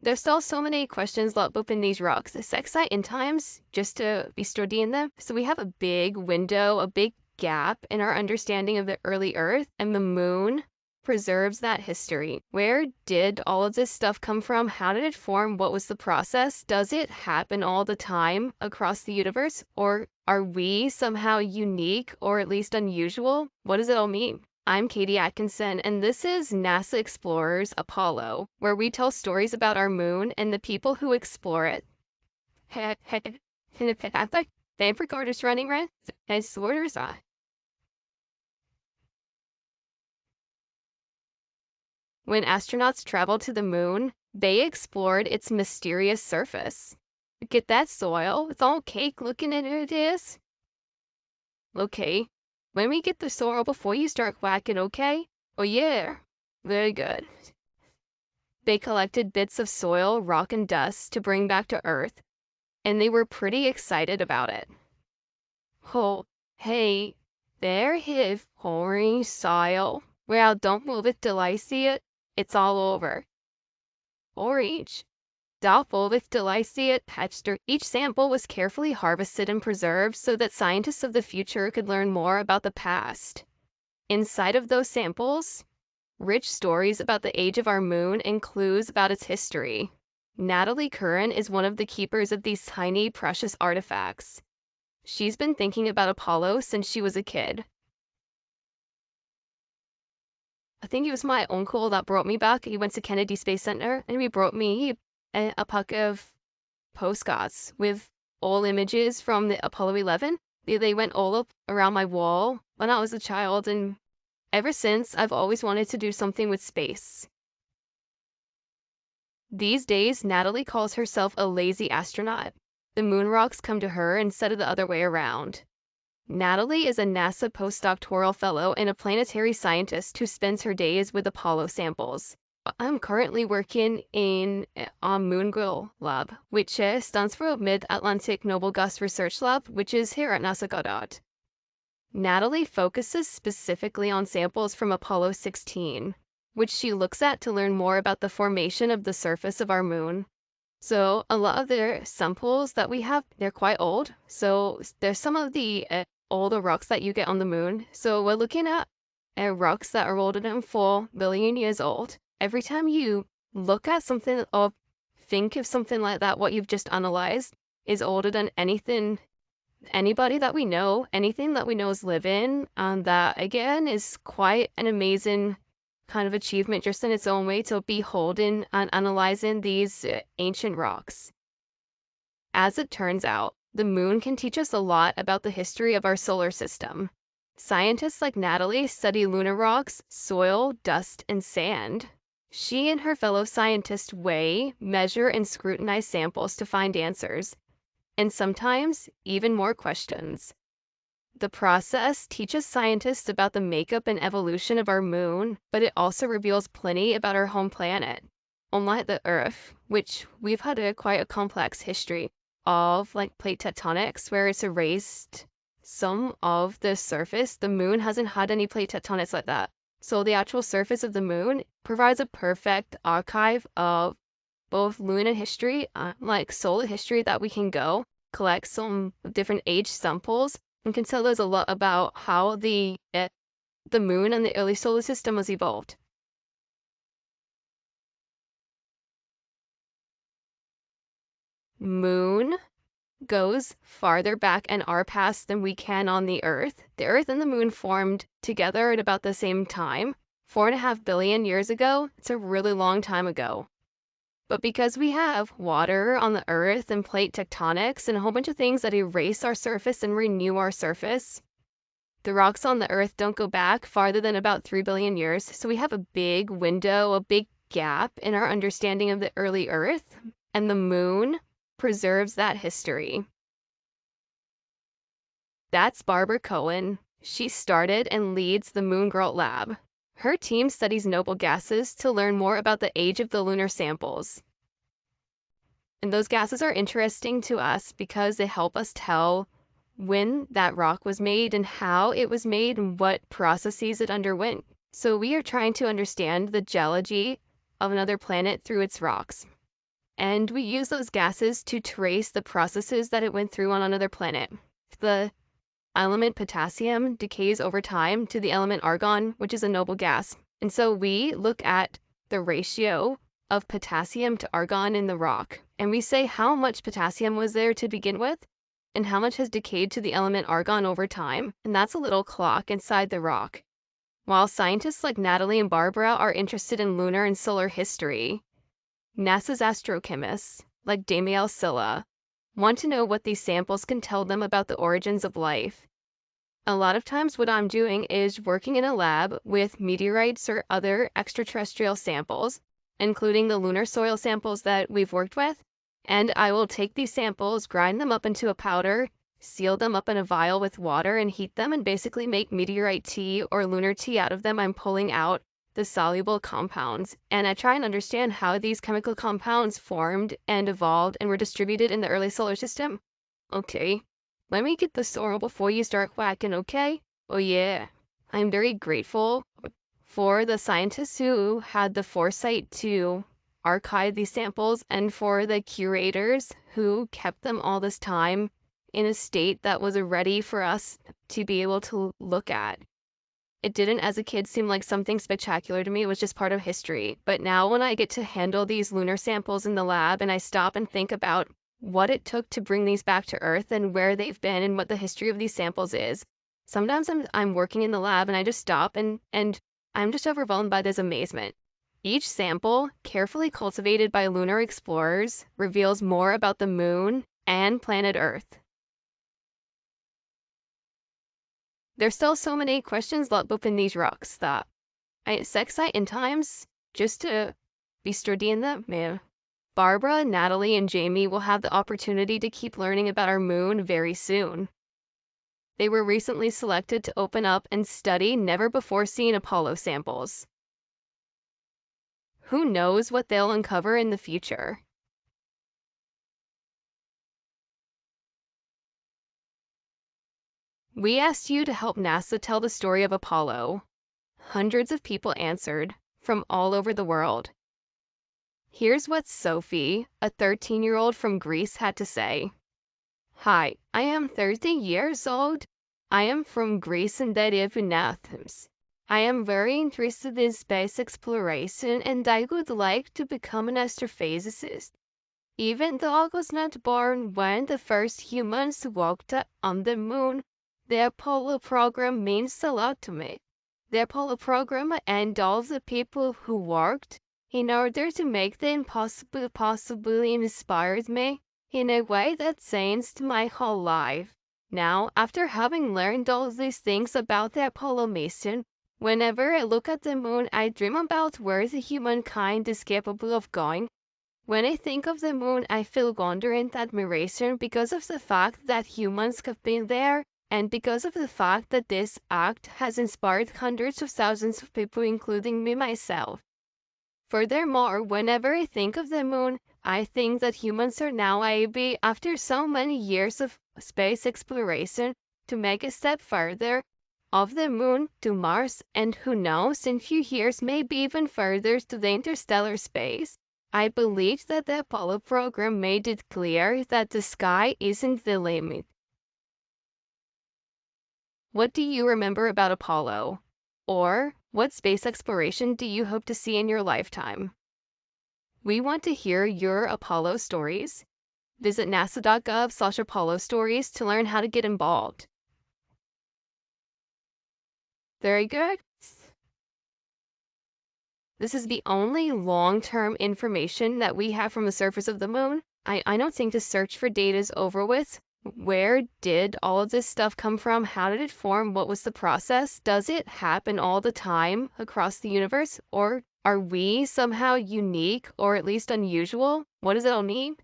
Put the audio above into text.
There's still so many questions locked up in these rocks. It's exciting times just to be studying them. So we have a big window, a big gap in our understanding of the early Earth, and the moon preserves that history. Where did all of this stuff come from? How did it form? What was the process? Does it happen all the time across the universe? Or are we somehow unique or at least unusual? What does it all mean? I'm Katie Atkinson, and this is NASA Explorers Apollo, where we tell stories about our moon and the people who explore it. The recorder's running, right? As orders are. When astronauts traveled to the moon, they explored its mysterious surface. Get that soil? It's all cake looking at it is. Okay. When we get the soil before you start whacking, okay? Oh yeah. Very good. They collected bits of soil, rock, and dust to bring back to Earth, and they were pretty excited about it. Oh, hey, there is pouring soil. Well, don't move it till I see it. It's all over. Orange. Doubtful if till I see it, Hatchster. Each sample was carefully harvested and preserved so that scientists of the future could learn more about the past. Inside of those samples, rich stories about the age of our moon and clues about its history. Natalie Curran is one of the keepers of these tiny, precious artifacts. She's been thinking about Apollo since she was a kid. I think it was my uncle that brought me back. He went to Kennedy Space Center and he brought me a pack of postcards with all images from the Apollo 11. They went all up around my wall when I was a child, and ever since, I've always wanted to do something with space. These days, Natalie calls herself a lazy astronaut. The moon rocks come to her instead of the other way around. Natalie is a NASA postdoctoral fellow and a planetary scientist who spends her days with Apollo samples. I'm currently working in MNGRL lab, which stands for Mid-Atlantic Noble Gas Research Lab, which is here at NASA Goddard. Natalie focuses specifically on samples from Apollo 16, which she looks at to learn more about the formation of the surface of our moon. So a lot of their samples that we have, they're quite old. So there's some of the older rocks that you get on the moon. So we're looking at rocks that are older than 4 billion years old. Every time you look at something or think of something like that, what you've just analyzed is older than anybody that we know, anything that we know is living, and that again is quite an amazing kind of achievement just in its own way to be holding and analyzing these ancient rocks. As it turns out, the moon can teach us a lot about the history of our solar system. Scientists like Natalie study lunar rocks, soil, dust, and sand. She and her fellow scientists weigh, measure, and scrutinize samples to find answers, and sometimes even more questions. The process teaches scientists about the makeup and evolution of our moon, but it also reveals plenty about our home planet. Unlike the Earth, which we've had quite a complex history of, like plate tectonics, where it's erased some of the surface, the moon hasn't had any plate tectonics like that. So the actual surface of the moon provides a perfect archive of both lunar history, like solar history, that we can go collect some different age samples and can tell us a lot about how the moon and the early solar system was evolved. Moon goes farther back in our past than we can on the Earth. The Earth and the moon formed together at about the same time, 4.5 billion years ago. It's a really long time ago. But because we have water on the Earth and plate tectonics and a whole bunch of things that erase our surface and renew our surface, the rocks on the Earth don't go back farther than about 3 billion years. So we have a big window, a big gap in our understanding of the early Earth, and the moon preserves that history. That's Barbara Cohen. She started and leads the MNGRL lab. Her team studies noble gases to learn more about the age of the lunar samples. And those gases are interesting to us because they help us tell when that rock was made and how it was made and what processes it underwent. So we are trying to understand the geology of another planet through its rocks. And we use those gases to trace the processes that it went through on another planet. The element potassium decays over time to the element argon, which is a noble gas. And so we look at the ratio of potassium to argon in the rock, and we say how much potassium was there to begin with and how much has decayed to the element argon over time, and that's a little clock inside the rock. While scientists like Natalie and Barbara are interested in lunar and solar history, NASA's astrochemists, like Damiel Silla, want to know what these samples can tell them about the origins of life. A lot of times what I'm doing is working in a lab with meteorites or other extraterrestrial samples, including the lunar soil samples that we've worked with, and I will take these samples, grind them up into a powder, seal them up in a vial with water, and heat them and basically make meteorite tea or lunar tea out of them. I'm pulling out the soluble compounds, and I try and understand how these chemical compounds formed and evolved and were distributed in the early solar system. Okay, let me get the sorrel before you start whacking, okay? Oh yeah, I'm very grateful for the scientists who had the foresight to archive these samples and for the curators who kept them all this time in a state that was ready for us to be able to look at. It didn't, as a kid, seem like something spectacular to me. It was just part of history. But now when I get to handle these lunar samples in the lab and I stop and think about what it took to bring these back to Earth and where they've been and what the history of these samples is, sometimes I'm working in the lab and I just stop and I'm just overwhelmed by this amazement. Each sample, carefully cultivated by lunar explorers, reveals more about the moon and planet Earth. There's still so many questions locked up in these rocks that it's exciting times just to be studying them, man. Barbara, Natalie, and Jamie will have the opportunity to keep learning about our moon very soon. They were recently selected to open up and study never-before-seen Apollo samples. Who knows what they'll uncover in the future? We asked you to help NASA tell the story of Apollo. Hundreds of people answered, from all over the world. Here's what Sophie, a 13-year-old from Greece, had to say. Hi, I am 30 years old. I am from Greece and I live in Athens. I am very interested in space exploration and I would like to become an astrophysicist. Even though I was not born when the first humans walked on the moon, the Apollo program means a lot to me. The Apollo program and all the people who worked in order to make the impossible possible inspired me in a way that changed my whole life. Now, after having learned all these things about the Apollo mission, whenever I look at the moon, I dream about where the humankind is capable of going. When I think of the moon, I feel wonder and admiration because of the fact that humans have been there and because of the fact that this act has inspired hundreds of thousands of people, including me myself. Furthermore, whenever I think of the moon, I think that humans are now able, after so many years of space exploration, to make a step further of the moon to Mars, and who knows, in few years, maybe even further to the interstellar space. I believe that the Apollo program made it clear that the sky isn't the limit. What do you remember about Apollo? Or what space exploration do you hope to see in your lifetime? We want to hear your Apollo stories. Visit nasa.gov/Apollo stories to learn how to get involved. Very good. This is the only long-term information that we have from the surface of the moon. I don't think the search for data is over with. Where did all of this stuff come from? How did it form? What was the process? Does it happen all the time across the universe? Or are we somehow unique or at least unusual? What does it all mean?